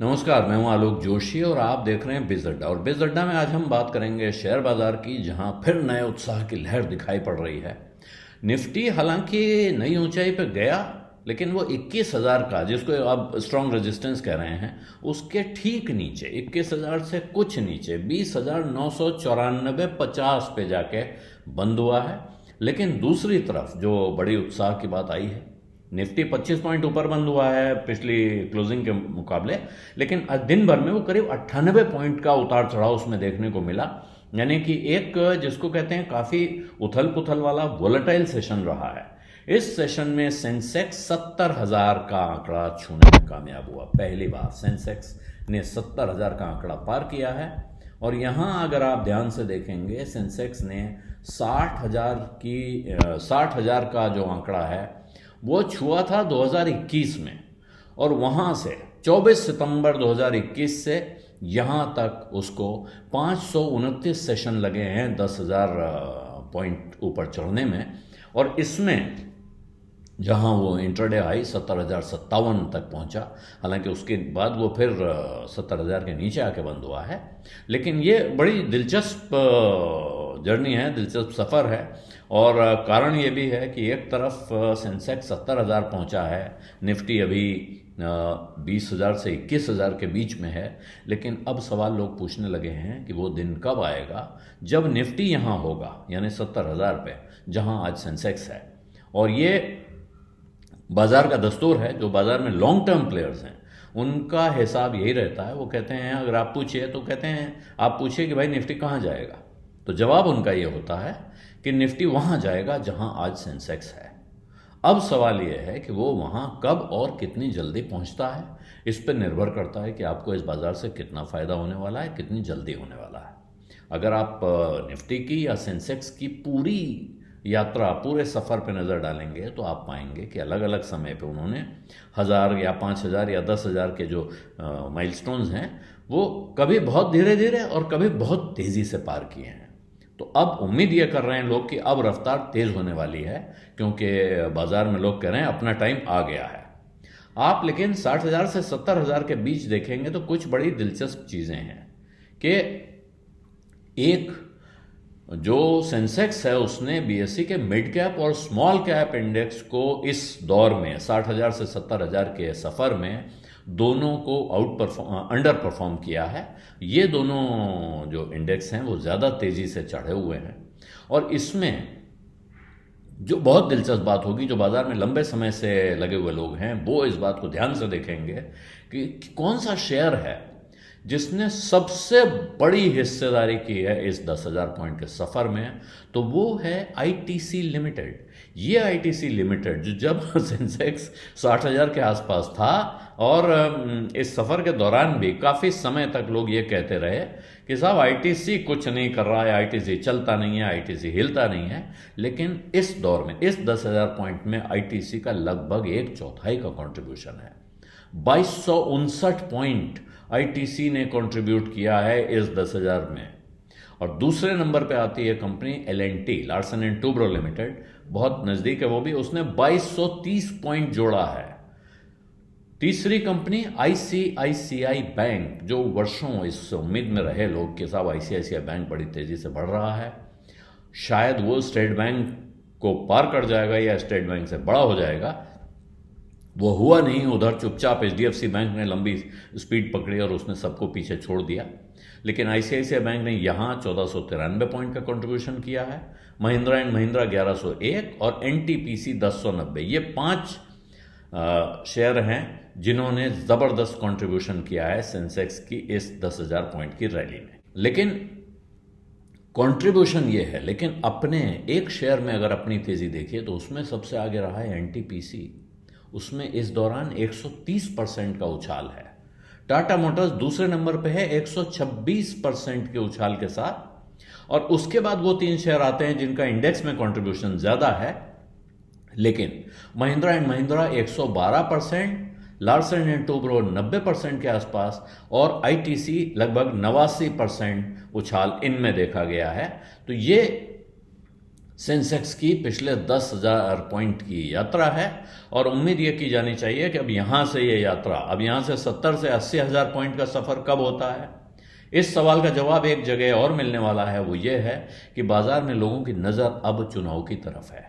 नमस्कार, मैं हूं आलोक जोशी और आप देख रहे हैं बिज़ अड्डा। और बिज़ अड्डा में आज हम बात करेंगे शेयर बाजार की, जहां फिर नए उत्साह की लहर दिखाई पड़ रही है। निफ्टी हालांकि नई ऊंचाई पर गया, लेकिन वो 21,000 का, जिसको आप स्ट्रॉन्ग रेजिस्टेंस कह रहे हैं, उसके ठीक नीचे 21,000 से कुछ नीचे 20,994.50 पे जाके बंद हुआ है। लेकिन दूसरी तरफ जो बड़ी उत्साह की बात आई है, निफ्टी 25 पॉइंट ऊपर बंद हुआ है पिछली क्लोजिंग के मुकाबले, लेकिन दिन भर में वो करीब 98 पॉइंट का उतार चढ़ाव उसमें देखने को मिला। यानी कि एक, जिसको कहते हैं, काफ़ी उथल पुथल वाला वोलेटाइल सेशन रहा है। इस सेशन में सेंसेक्स 70,000 का आंकड़ा छूने में कामयाब हुआ। पहली बार सेंसेक्स ने 70,000 का आंकड़ा पार किया है। और यहाँ अगर आप ध्यान से देखेंगे, सेंसेक्स ने 60,000 का जो आंकड़ा है वो छुआ था 2021 में, और वहाँ से 24 सितंबर 2021 से यहाँ तक उसको 529 सेशन लगे हैं 10,000 पॉइंट ऊपर चढ़ने में। और इसमें जहाँ वो इंटरडे हाई 70,057 तक पहुँचा, हालांकि उसके बाद वो फिर 70,000 के नीचे आके बंद हुआ है। लेकिन ये बड़ी दिलचस्प जर्नी है, दिलचस्प सफ़र है। और कारण ये भी है कि एक तरफ सेंसेक्स 70,000 पहुँचा है, निफ्टी अभी 20,000 से 21,000 के बीच में है। लेकिन अब सवाल लोग पूछने लगे हैं कि वो दिन कब आएगा जब निफ्टी यहाँ होगा, यानी 70,000 पे, जहाँ आज सेंसेक्स है। और ये बाजार का दस्तूर है। जो बाजार में लॉन्ग टर्म प्लेयर्स हैं उनका हिसाब यही रहता है। वो कहते हैं, अगर आप पूछिए तो कहते हैं, आप पूछिए कि भाई निफ्टी कहाँ जाएगा, तो जवाब उनका ये होता है कि निफ्टी वहाँ जाएगा जहाँ आज सेंसेक्स है। अब सवाल ये है कि वो वहाँ कब और कितनी जल्दी पहुँचता है। इस पर निर्भर करता है कि आपको इस बाज़ार से कितना फ़ायदा होने वाला है, कितनी जल्दी होने वाला है। अगर आप निफ्टी की या सेंसेक्स की पूरी यात्रा, पूरे सफ़र पे नज़र डालेंगे, तो आप पाएंगे कि अलग अलग समय पे उन्होंने 1,000 या 5,000 या 10,000 के जो माइलस्टोन्स हैं, वो कभी बहुत धीरे धीरे और कभी बहुत तेज़ी से पार किए हैं। तो अब उम्मीद ये कर रहे हैं लोग कि अब रफ्तार तेज़ होने वाली है, क्योंकि बाज़ार में लोग कह रहे हैं अपना टाइम आ गया है। आप लेकिन 60,000 से 70,000 के बीच देखेंगे तो कुछ बड़ी दिलचस्प चीज़ें हैं कि एक, जो सेंसेक्स है उसने बीएसई के मिड कैप और स्मॉल कैप इंडेक्स को इस दौर में 60,000 से 70,000 के सफ़र में दोनों को अंडर परफॉर्म किया है। ये दोनों जो इंडेक्स हैं वो ज़्यादा तेज़ी से चढ़े हुए हैं। और इसमें जो बहुत दिलचस्प बात होगी, जो बाज़ार में लंबे समय से लगे हुए लोग हैं वो इस बात को ध्यान से देखेंगे कि कौन सा शेयर है जिसने सबसे बड़ी हिस्सेदारी की है इस 10,000 पॉइंट के सफ़र में। तो वो है आईटीसी लिमिटेड। ये आईटीसी लिमिटेड, जो जब सेंसेक्स 60,000 के आसपास था, और इस सफ़र के दौरान भी काफ़ी समय तक लोग ये कहते रहे कि साहब आईटीसी कुछ नहीं कर रहा है, आईटीसी चलता नहीं है, आईटीसी हिलता नहीं है। लेकिन इस दौर में, इस 10,000 पॉइंट में आईटीसी का लगभग 1/4 का कंट्रीब्यूशन है। 2,259 पॉइंट आईटीसी ने कंट्रीब्यूट किया है इस 10,000 में। और दूसरे नंबर पे आती है company L and T, Larsen and Toubro limited, बहुत नज़दीक है वो भी, उसने 2,230 पॉइंट जोड़ा है। तीसरी कंपनी आईसीआईसीआई बैंक, जो वर्षों इस उम्मीद में रहे लोग कि साहब आईसीआईसीआई बैंक बड़ी तेज़ी से बढ़ रहा है, शायद वो स्टेट बैंक को पार कर जाएगा या स्टेट बैंक से बड़ा हो जाएगा। वो हुआ नहीं, उधर चुपचाप एचडीएफसी बैंक ने लंबी स्पीड पकड़ी और उसने सबको पीछे छोड़ दिया। लेकिन आईसीआईसीआई बैंक ने यहाँ 1,493 पॉइंट का कंट्रीब्यूशन किया है। महिंद्रा एंड महिंद्रा 1,101 और एनटीपीसी 10,990, ये 5 शेयर हैं जिन्होंने ज़बरदस्त कंट्रीब्यूशन किया है सेंसेक्स की इस 10,000 पॉइंट की रैली में। लेकिन कंट्रीब्यूशन ये है, लेकिन अपने एक शेयर में अगर अपनी तेज़ी देखिए तो उसमें सबसे आगे रहा है एनटीपीसी। उसमें इस दौरान 130% का उछाल है। टाटा मोटर्स दूसरे नंबर पे है 126% के उछाल के साथ। और उसके बाद वो 3 शेयर आते हैं जिनका इंडेक्स में कंट्रीब्यूशन ज़्यादा है, लेकिन Mahindra and Mahindra 112%, Larsen and Toubro 90% के आसपास, और आईटीसी लगभग 89% उछाल इनमें देखा गया है। तो ये सेंसेक्स की पिछले 10,000 पॉइंट की यात्रा है और उम्मीद ये की जानी चाहिए कि अब यहाँ से ये यात्रा, अब यहाँ से 70 से 80,000 पॉइंट का सफ़र कब होता है। इस सवाल का जवाब एक जगह और मिलने वाला है, वो ये है कि बाजार में लोगों की नज़र अब चुनाव की तरफ है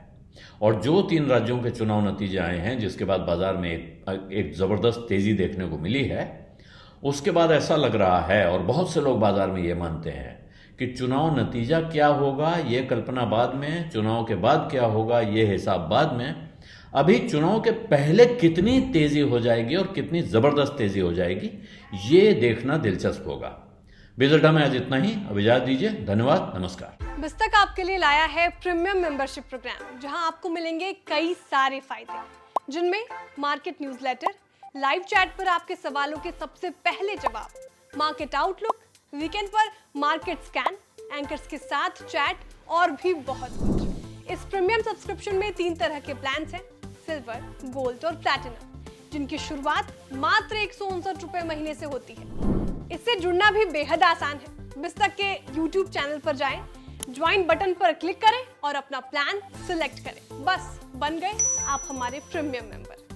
और जो 3 राज्यों के चुनाव नतीजे आए हैं जिसके बाद बाजार में एक ज़बरदस्त तेज़ी देखने को मिली है, उसके बाद ऐसा लग रहा है और बहुत से लोग बाजार में ये मानते हैं कि चुनाव नतीजा क्या होगा ये कल्पना बाद में, चुनाव के बाद क्या होगा ये हिसाब बाद में। अभी चुनाव के पहले कितनी तेजी हो जाएगी और कितनी जबरदस्त तेजी हो जाएगी ये देखना दिलचस्प होगा। बिजल्टा में आज इतना ही, अब इजाजत दीजिए, धन्यवाद, नमस्कार। बिस्तक आपके लिए लाया है प्रीमियम मेंबरशिप प्रोग्राम, जहां आपको मिलेंगे कई सारे फायदे, जिनमें मार्केट न्यूज़लेटर, लाइव चैट पर आपके सवालों के सबसे पहले जवाब, मार्केट आउटलुक, वीकेंड पर मार्केट स्कैन, एंकर्स के साथ चैट और भी बहुत कुछ। इस प्रीमियम सब्सक्रिप्शन में 3 तरह के प्लान्स हैं, सिल्वर, गोल्ड और प्लैटिनम, जिनकी शुरुआत मात्र 159 रुपए महीने से होती है। इससे जुड़ना भी बेहद आसान है। बिस्तक के YouTube चैनल पर जाएं, ज्वाइन बटन पर क्लिक करें और अपना प्लान सिलेक्ट करें। बस बन गए आप हमारे प्रीमियम मेंबर।